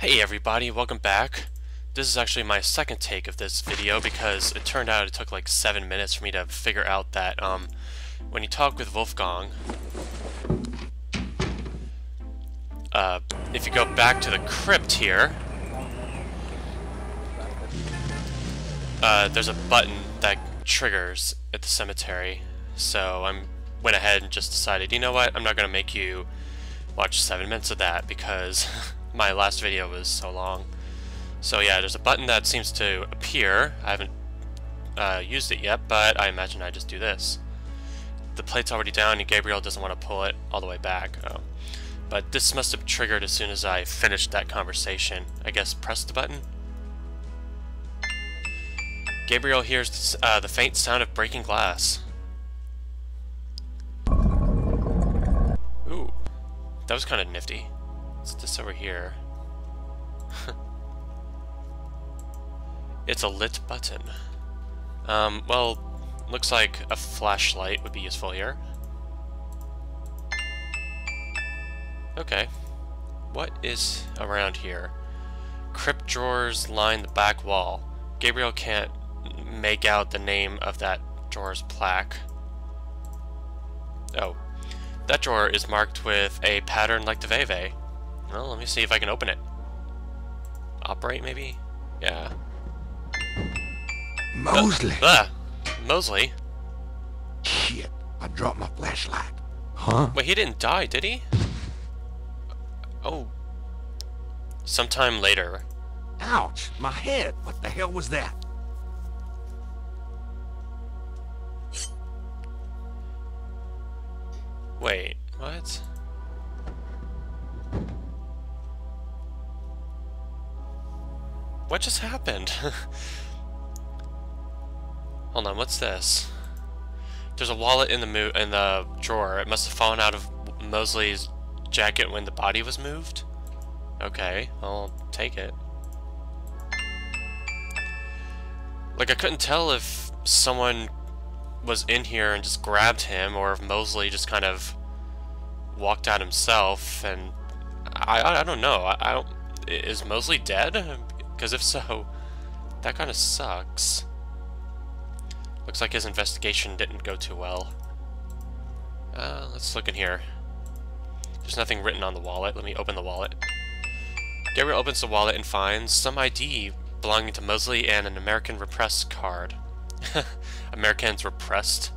Hey everybody, welcome back. This is actually my second take of this video because it turned out it took like 7 minutes for me to figure out that when you talk with Wolfgang, if you go back to the crypt here, there's a button that triggers at the cemetery. So I went ahead and just decided, you know what, I'm not going to make you watch 7 minutes of that because my last video was so long. So yeah, there's a button that seems to appear. I haven't used it yet, but I imagine I just do this. The plate's already down and Gabriel doesn't want to pull it all the way back. Oh. But this must have triggered as soon as I finished that conversation. I guess press the button. Gabriel hears the faint sound of breaking glass. Ooh, that was kind of nifty. What's this over here? It's a lit button. Well, looks like a flashlight would be useful here. Okay. What is around here? Crypt drawers line the back wall. Gabriel can't make out the name of that drawer's plaque. Oh. That drawer is marked with a pattern like the Veve. Well, let me see if I can open it. Operate, maybe? Yeah. Mosely! Mosely? Shit, I dropped my flashlight. Huh? Wait, he didn't die, did he? Oh. Sometime later. Ouch, my head. What the hell was that? Wait, what? What just happened? Hold on, what's this? There's a wallet in the drawer. It must have fallen out of Mosely's jacket when the body was moved. Okay, I'll take it. Like, I couldn't tell if someone was in here and just grabbed him, or if Mosely just kind of walked out himself. And I don't know. I don't. Is Mosely dead? Because if so, that kind of sucks. Looks like his investigation didn't go too well. Let's look in here. There's nothing written on the wallet. Let me open the wallet. Gabriel opens the wallet and finds some ID belonging to Mosely and an American repressed card. Americans repressed?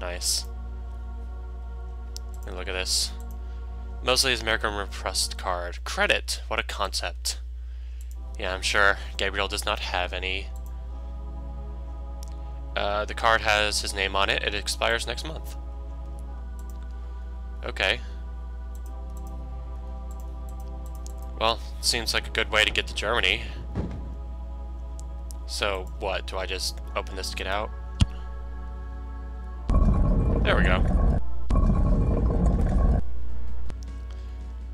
Nice. And look at this. Mosely's American repressed card. Credit! What a concept. Yeah, I'm sure Gabriel does not have any. The card has his name on it. It expires next month. Okay. Well, seems like a good way to get to Germany. So, what? Do I just open this to get out? There we go.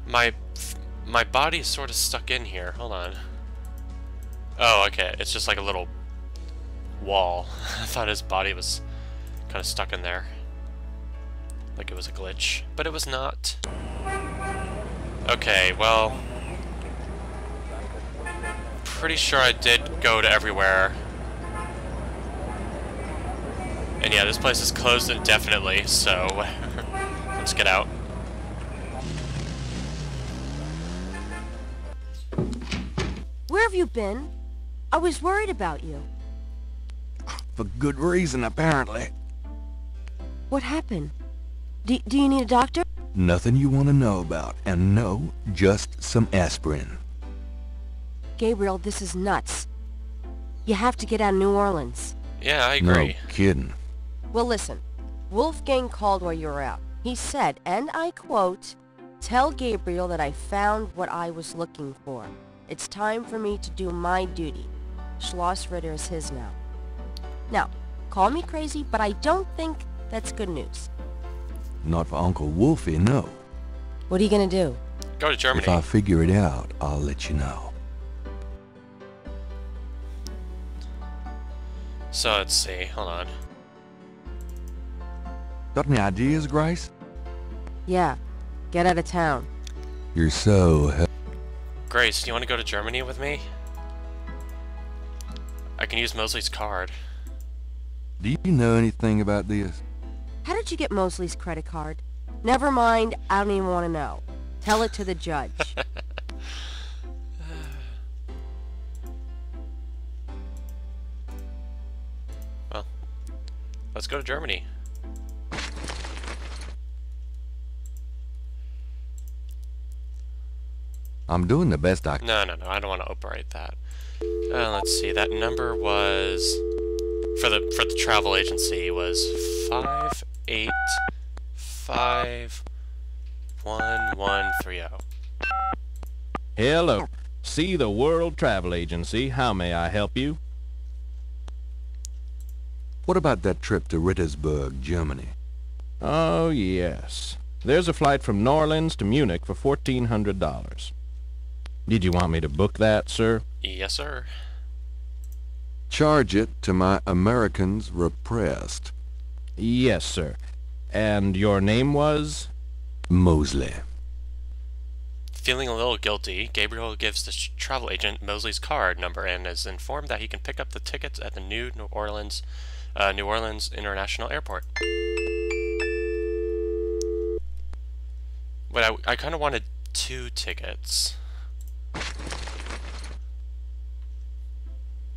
My body is sort of stuck in here. Hold on. Oh, okay. It's just like a little wall. I thought his body was kind of stuck in there. Like it was a glitch. But it was not. Okay, well, pretty sure I did go to everywhere. And yeah, this place is closed indefinitely, so let's get out. Where have you been? I was worried about you. For good reason, apparently. What happened? Do you need a doctor? Nothing you want to know about, and no, just some aspirin. Gabriel, this is nuts. You have to get out of New Orleans. Yeah, I agree. No kidding. Well, listen. Wolfgang called while you were out. He said, and I quote, "Tell Gabriel that I found what I was looking for. It's time for me to do my duty. Schloss Ritter is his now." Now, call me crazy, but I don't think that's good news. Not for Uncle Wolfie, no. What are you gonna do? Go to Germany. If I figure it out, I'll let you know. So let's see. Hold on. Got any ideas, Grace? Yeah, get out of town. You're so Grace, do you want to go to Germany with me? I can use Mosely's card. Do you know anything about this? How did you get Mosely's credit card? Never mind, I don't even want to know. Tell it to the judge. Well, let's go to Germany. I'm doing the best I can. No, I don't want to operate that. Let's see, that number was... For the travel agency was 5851130. Hello. See the World Travel Agency. How may I help you? What about that trip to Rittersburg, Germany? Oh, yes. There's a flight from New Orleans to Munich for $1,400. Did you want me to book that, sir? Yes, sir. Charge it to my Americans repressed. Yes, sir. And your name was? Mosely. Feeling a little guilty, Gabriel gives the travel agent Mosely's card number and is informed that he can pick up the tickets at the New Orleans International Airport. But I kind of wanted 2 tickets.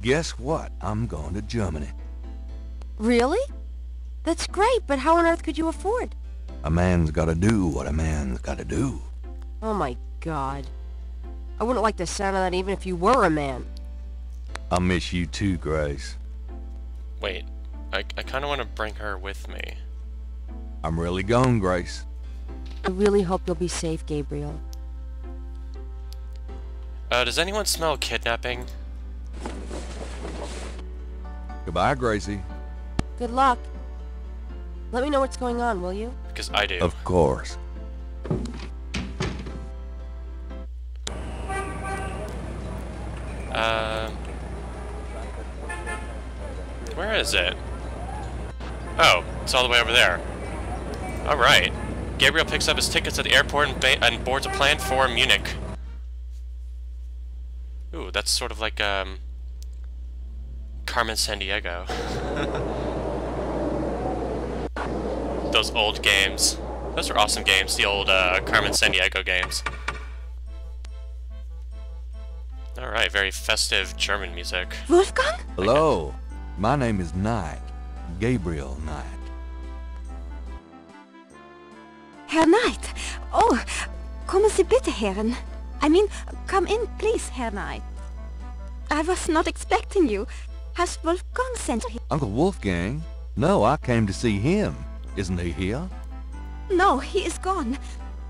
Guess what? I'm going to Germany. Really? That's great, but how on earth could you afford? A man's gotta do what a man's gotta do. Oh my God. I wouldn't like the sound of that even if you were a man. I'll miss you too, Grace. Wait, I kind of want to bring her with me. I'm really gone, Grace. I really hope you'll be safe, Gabriel. Does anyone smell kidnapping? Goodbye, Gracie. Good luck. Let me know what's going on, will you? Because I do. Of course. Where is it? Oh, it's all the way over there. Alright. Gabriel picks up his tickets at the airport and boards a plane for Munich. Ooh, that's sort of like, Carmen Sandiego. Those old games. Those are awesome games, the old, Carmen Sandiego games. Alright, very festive German music. Wolfgang? Hello. My name is Knight. Gabriel Knight. Herr Knight. Oh, kommen Sie bitte, Herren. I mean, come in, please, Herr Knight. I was not expecting you. Has Wolfgang sent you? Uncle Wolfgang? No, I came to see him. Isn't he here? No, he is gone.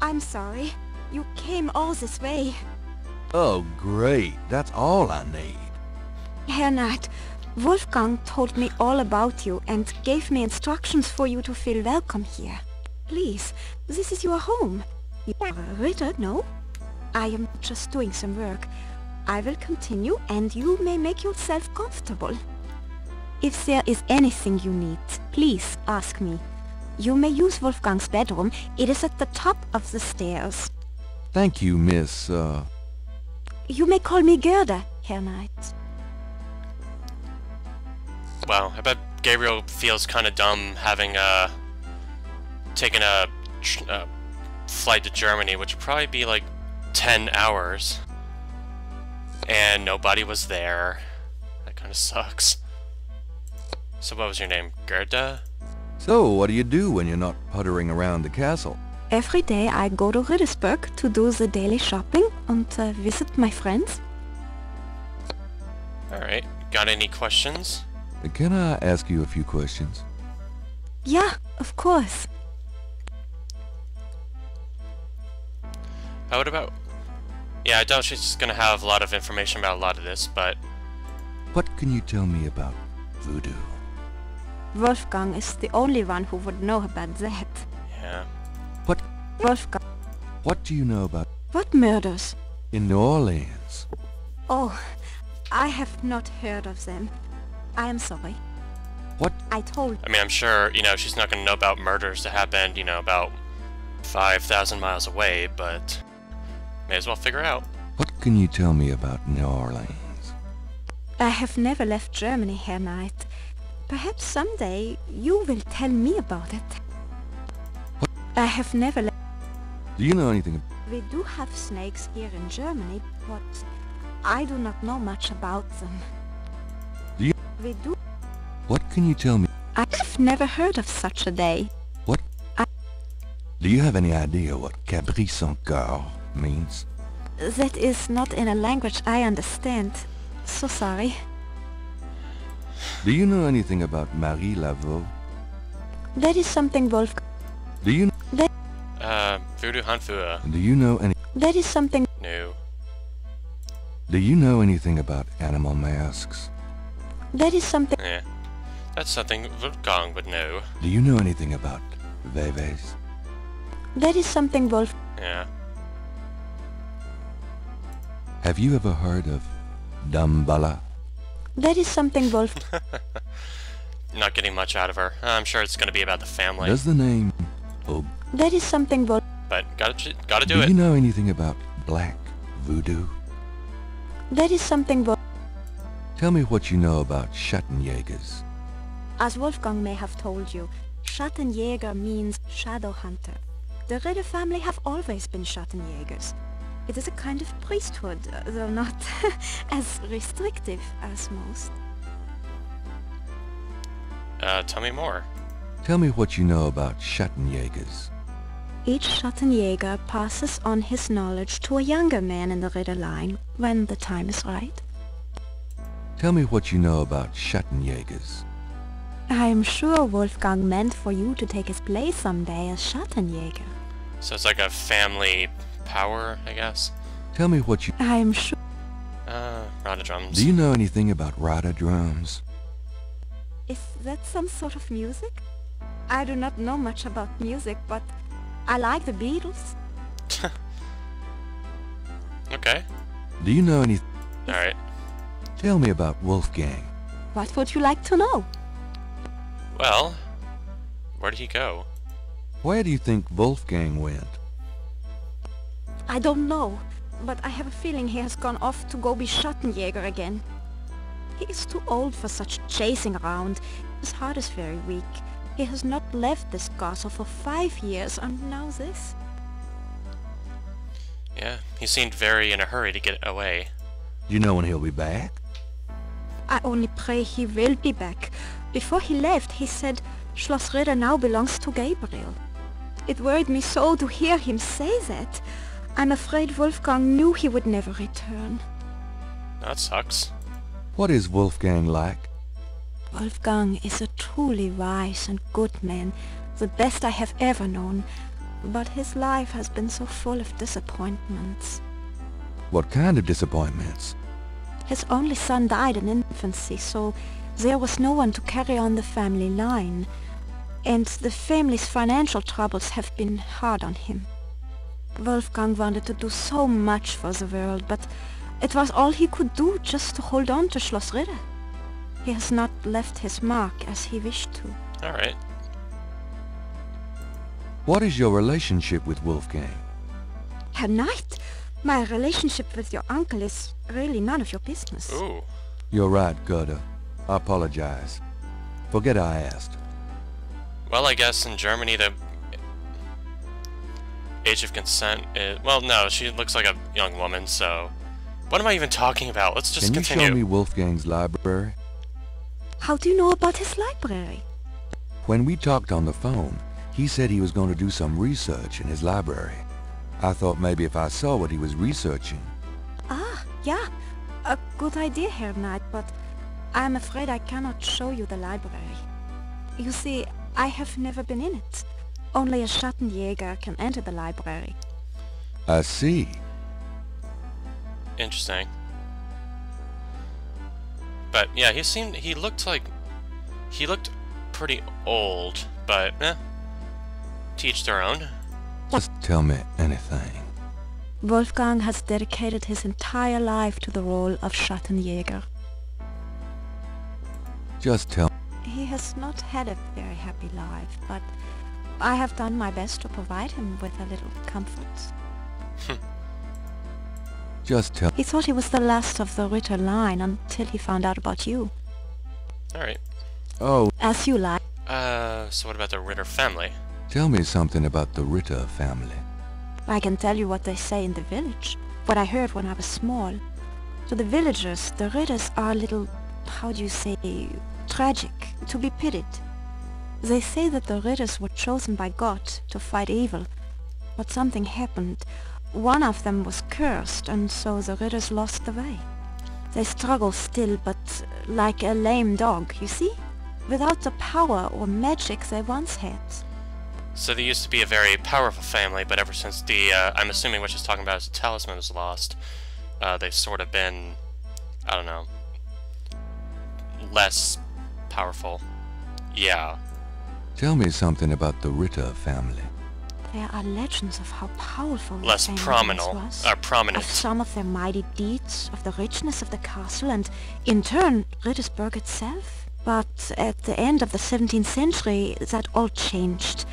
I'm sorry. You came all this way. Oh, great. That's all I need. Herr Knight, Wolfgang told me all about you and gave me instructions for you to feel welcome here. Please, this is your home. You are a Ritter, no? I am just doing some work. I will continue and you may make yourself comfortable. If there is anything you need, please ask me. You may use Wolfgang's bedroom. It is at the top of the stairs. Thank you, Miss, You may call me Gerde, Herr Knight. Wow, I bet Gabriel feels kind of dumb having, taken a flight to Germany, which would probably be like 10 hours. And nobody was there. That kind of sucks. So what was your name? Gerde? So, what do you do when you're not puttering around the castle? Every day I go to Rittersburg to do the daily shopping and visit my friends. Alright, got any questions? Can I ask you a few questions? Yeah, of course. What about... Yeah, I doubt she's gonna have a lot of information about a lot of this, but... What can you tell me about voodoo? Wolfgang is the only one who would know about that. Yeah. What? Wolfgang. What do you know about... What murders? In New Orleans? Oh, I have not heard of them. I am sorry. What? I told... I mean, I'm sure, you know, she's not gonna know about murders that happened, you know, about 5,000 miles away, but... May as well figure out. What can you tell me about New Orleans? I have never left Germany, Herr Knight. Perhaps someday you will tell me about it. What? I have never left... Do you know anything? We do have snakes here in Germany, but I do not know much about them. Do you? We do... What can you tell me? I have never heard of such a day. What? Do you have any idea what caprice sans cœur means? That is not in a language I understand. So sorry. Do you know anything about Marie Laveau? That is something Wolfgang... Do you? Voodoo Hanfua. Do you know any? That is something... No. Do you know anything about animal masks? That is something... Yeah. That's something Wolfgang would know. Do you know anything about Veves? That is something Wolf... Yeah. Have you ever heard of Dambala? That is something Wolf... Not getting much out of her. I'm sure it's going to be about the family. Does the name... Oh, That is something Wolf... But gotta do do it. you know anything about black voodoo? That is something Wolf... Tell me what you know about Schattenjägers. As Wolfgang may have told you, Schattenjäger means shadow hunter. The Ritter family have always been Schattenjägers. It is a kind of priesthood, though not as restrictive as most. Tell me more. Tell me what you know about Schattenjägers. Each Schattenjäger passes on his knowledge to a younger man in the Ritter line when the time is right. Tell me what you know about Schattenjägers. I am sure Wolfgang meant for you to take his place someday as Schattenjäger. So it's like a family power, I guess. Tell me what you... I am sure... Rada drums. Do you know anything about Rada drums? Is that some sort of music? I do not know much about music, but I like the Beatles. Okay. Do you know any... Alright. Tell me about Wolfgang. What would you like to know? Well, where did he go? Where do you think Wolfgang went? I don't know, but I have a feeling he has gone off to go be Schattenjäger again. He is too old for such chasing around. His heart is very weak. He has not left this castle for 5 years, and now this. Yeah, he seemed very in a hurry to get away. Do you know when he'll be back? I only pray he will be back. Before he left, he said Schloss Ritter now belongs to Gabriel. It worried me so to hear him say that. I'm afraid Wolfgang knew he would never return. That sucks. What is Wolfgang like? Wolfgang is a truly wise and good man, the best I have ever known, but his life has been so full of disappointments. What kind of disappointments? His only son died in infancy, so there was no one to carry on the family line, and the family's financial troubles have been hard on him. Wolfgang wanted to do so much for the world, but it was all he could do just to hold on to Schloss Ritter. He has not left his mark as he wished to. Alright. What is your relationship with Wolfgang? Herr Knight, my relationship with your uncle is really none of your business. Ooh. You're right, Gerde. I apologize. Forget I asked. Well, I guess in Germany the age of consent is... Well, no, she looks like a young woman, so... What am I even talking about? Let's just Can you continue. show me Wolfgang's library? How do you know about his library? When we talked on the phone, he said he was going to do some research in his library. I thought maybe if I saw what he was researching... Ah, yeah. A good idea, Herr Knight, but I'm afraid I cannot show you the library. You see, I have never been in it. Only a Schattenjäger can enter the library. I see. Interesting. But yeah, he looked pretty old, but to each their own. Just tell me anything. Wolfgang has dedicated his entire life to the role of Schattenjäger. Just tell... He has not had a very happy life, but I have done my best to provide him with a little comfort. Just tell... He thought he was the last of the Ritter line until he found out about you. Alright. Oh, As you like. So what about the Ritter family? tell me something about the Ritter family. I can tell you what they say in the village. What I heard when I was small. To the villagers, the Ritters are a little, how do you say, tragic, to be pitied. They say that the Ritters were chosen by God to fight evil, but something happened. One of them was cursed, and so the Ritters lost the way. They struggle still, but like a lame dog, you see? Without the power or magic they once had. So they used to be a very powerful family, but ever since the, I'm assuming what she's talking about is the talisman was lost, they've sort of been, I don't know, less powerful. Yeah. Tell me something about the Ritter family. There are legends of how powerful the Less family prominent, was, prominent. of some of their mighty deeds, of the richness of the castle, and in turn Rittersburg itself. But at the end of the 17th century, that all changed.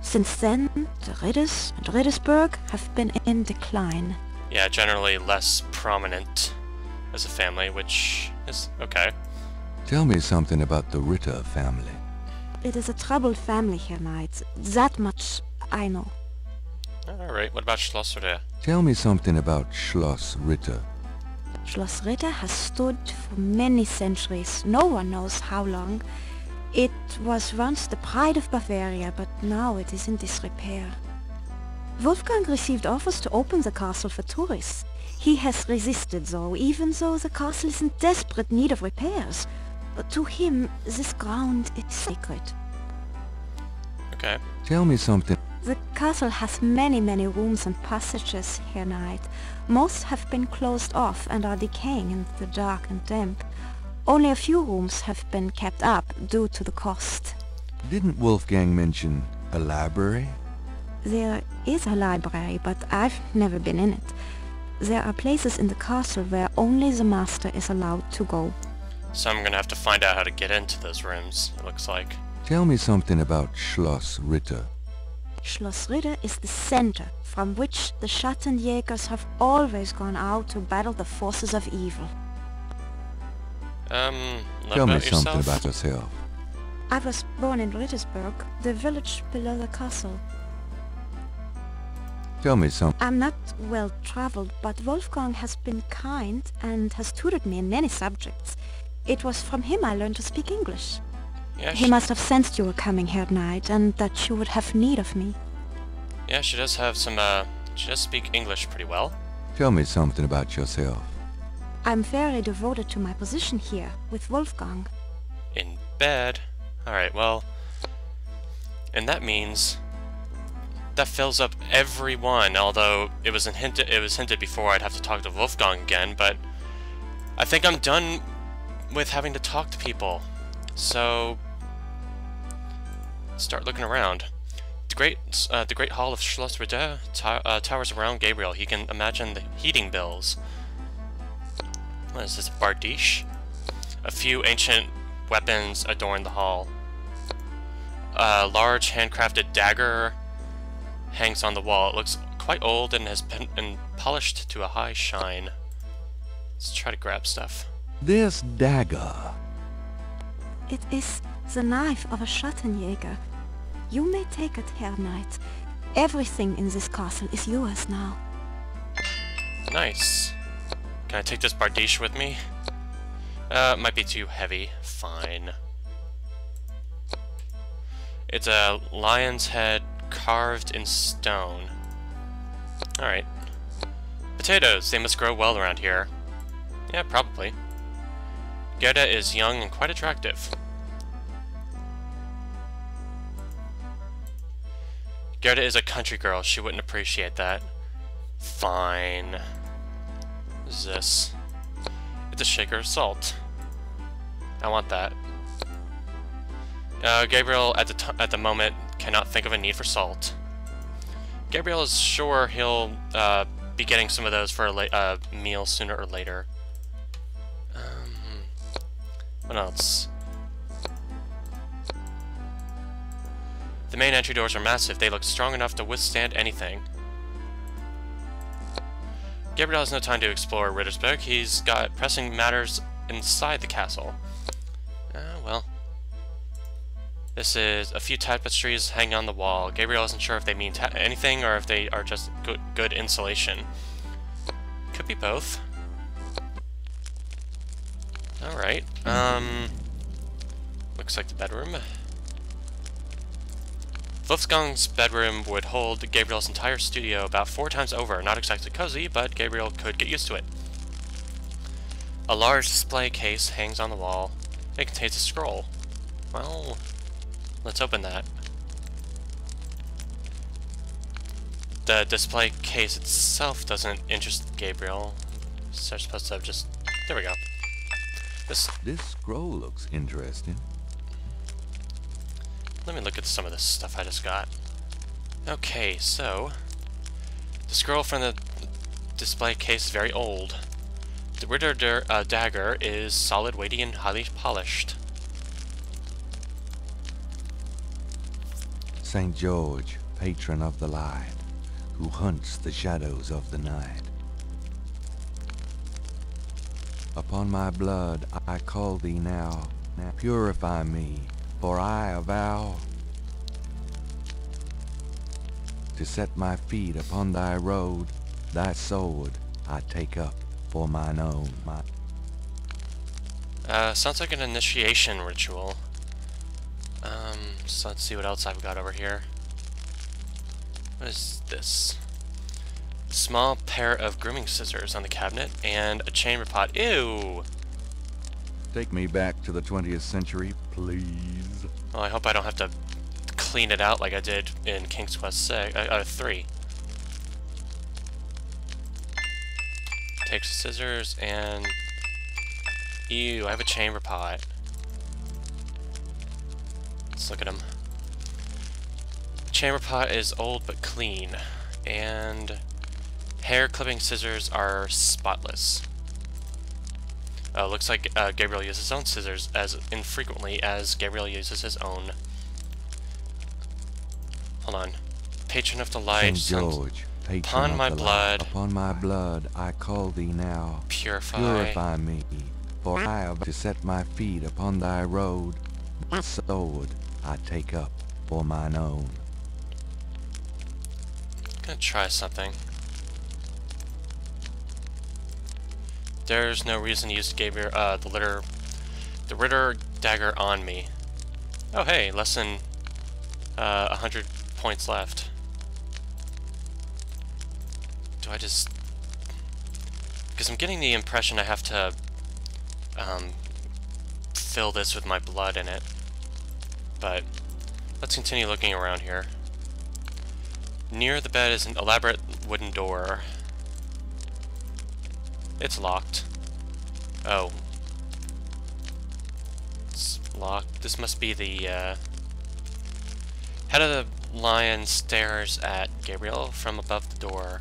Since then, the Ritters and Rittersburg have been in decline. Yeah, generally less prominent as a family, which is okay. Tell me something about the Ritter family. It is a troubled family here, knight. That much I know. Alright, what about Schloss Ritter? Tell me something about Schloss Ritter. Schloss Ritter has stood for many centuries, no one knows how long. It was once the pride of Bavaria, but now it is in disrepair. Wolfgang received offers to open the castle for tourists. He has resisted though, even though the castle is in desperate need of repairs. But to him, this ground is sacred. Okay. Tell me something. The castle has many rooms and passages, Herr Knight. Most have been closed off and are decaying in the dark and damp. Only a few rooms have been kept up due to the cost. Didn't Wolfgang mention a library? There is a library, but I've never been in it. There are places in the castle where only the master is allowed to go. So I'm gonna have to find out how to get into those rooms, it looks like. Tell me something about Schloss Ritter. Schloss Ritter is the center from which the Schattenjägers have always gone out to battle the forces of evil. Tell me something about yourself. I was born in Rittersburg, the village below the castle. Tell me something. I'm not well traveled, but Wolfgang has been kind and has tutored me in many subjects. It was from him I learned to speak English. Yeah, He must have sensed you were coming here at night and that you would have need of me. yeah, she does have some, she does speak English pretty well. Tell me something about yourself. I'm very devoted to my position here with Wolfgang. In bed. Alright, well, and that means that fills up every one, although it was hinted before I'd have to talk to Wolfgang again, but I think I'm done with having to talk to people. So start looking around. The great hall of Schloss Ritter towers around Gabriel. He can imagine the heating bills. What is this, bardiche? A few ancient weapons adorn the hall. A large handcrafted dagger hangs on the wall. It looks quite old and has been polished to a high shine. Let's try to grab stuff. This dagger. It is the knife of a Schattenjäger. You may take it, Herr Knight. Everything in this castle is yours now. Nice. Can I take this bardiche with me? Might be too heavy. Fine. It's a lion's head carved in stone. Alright. Potatoes. They must grow well around here. Yeah, probably. Gerde is young and quite attractive. Gerde is a country girl. She wouldn't appreciate that. Fine. What is this? It's a shaker of salt. I want that. Gabriel, at the moment, cannot think of a need for salt. Gabriel is sure he'll be getting some of those for a meal sooner or later. What else? The main entry doors are massive. They look strong enough to withstand anything. Gabriel has no time to explore Rittersburg. He's got pressing matters inside the castle. Well. This is a few tapestries hanging on the wall. Gabriel isn't sure if they mean anything or if they are just good insulation. Could be both. Alright, looks like the bedroom. Wolfgang's bedroom would hold Gabriel's entire studio about 4 times over. Not exactly cozy, but Gabriel could get used to it. A large display case hangs on the wall. It contains a scroll. Well, let's open that. The display case itself doesn't interest Gabriel. So I'm supposed to just... There we go. This scroll looks interesting. Let me look at some of this stuff I just got. Okay, so... The scroll from the display case is very old. The Ritter dagger is solid, weighty, and highly polished. St. George, patron of the light, who hunts the shadows of the night. Upon my blood I call thee now, purify me, for I avow to set my feet upon thy road, thy sword I take up for mine own. Sounds like an initiation ritual. So let's see what else I've got over here. What is this? Small pair of grooming scissors on the cabinet, and a chamber pot. Ew! Take me back to the 20th century, please. Well, I hope I don't have to clean it out like I did in King's Quest 3. Takes the scissors and... Ew, I have a chamber pot. Let's look at them. Chamber pot is old but clean, and hair clipping scissors are spotless. Looks like Gabriel uses his own scissors as infrequently as Gabriel uses his own. Hold on. Patron of the light. St. George, patron upon my blood. Upon my blood I call thee now. Purify me, for I have to set my feet upon thy road. Thy sword I take up for mine own. Gonna try something. There's no reason to use Gabriel, the Ritter dagger on me. Oh hey, less than 100 points left. Do I just... Because I'm getting the impression I have to fill this with my blood in it. But let's continue looking around here. Near the bed is an elaborate wooden door. It's locked. Oh. It's locked. This must be the head of the lion stares at Gabriel from above the door.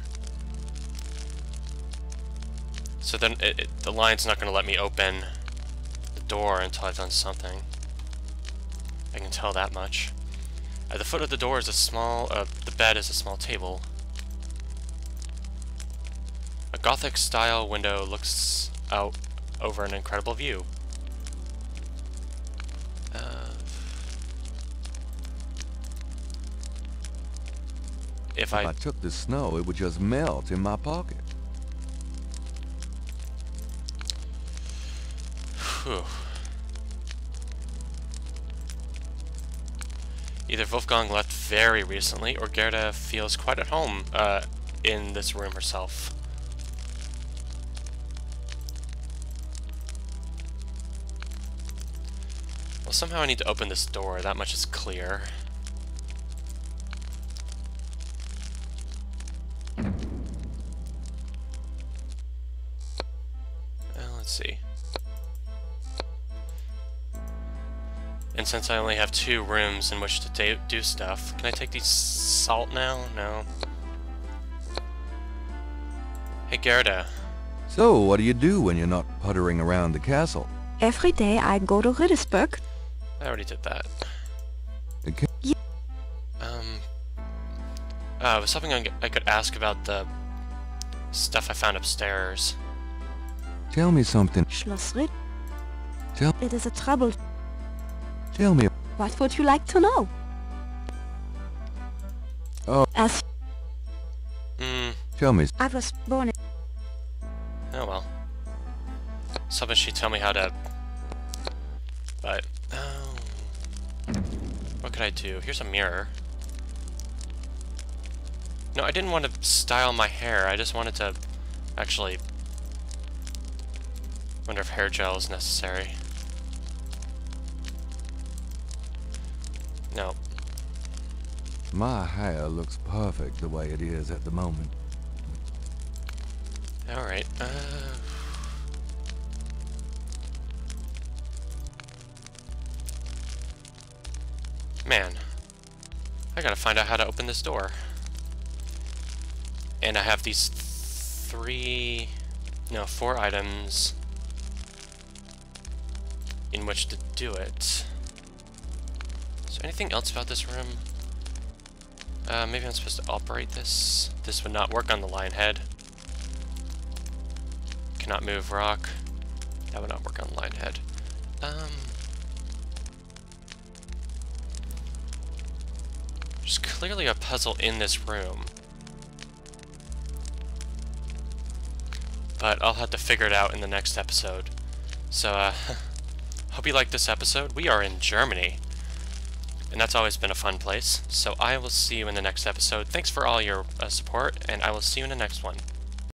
So then the lion's not going to let me open the door until I've done something. I can tell that much. At the foot of the door is a small, the bed is a small table. A Gothic-style window looks out over an incredible view. If I took the snow, it would just melt in my pocket. Whew. Either Wolfgang left very recently, or Gerde feels quite at home in this room herself. Well, somehow I need to open this door, that much is clear. Let's see. And since I only have 2 rooms in which to do stuff, can I take these salt now? No. Hey, Gerde. So, what do you do when you're not puttering around the castle? Every day I go to Rittersburg. I already did that. Okay. Yeah. Was something I could ask about the Stuff I found upstairs. Tell me something. Schloss Ritter. Tell, It is a trouble. tell me. What would you like to know? Oh. As Tell me. I was born in... Oh well. Somebody should tell me how to... But... Oh... What could I do? Here's a mirror. No, I didn't want to style my hair. I just wanted to... Actually... Wonder if hair gel is necessary. No. My hair looks perfect the way it is at the moment. Alright, Man. I gotta find out how to open this door. And I have these 4 items in which to do it. Is there anything else about this room? Maybe I'm supposed to operate this. This would not work on the lion head. Cannot move rock. That would not work on the lion head. There's clearly a puzzle in this room. But I'll have to figure it out in the next episode. So, hope you liked this episode. We are in Germany. And that's always been a fun place. So I will see you in the next episode. Thanks for all your support, and I will see you in the next one.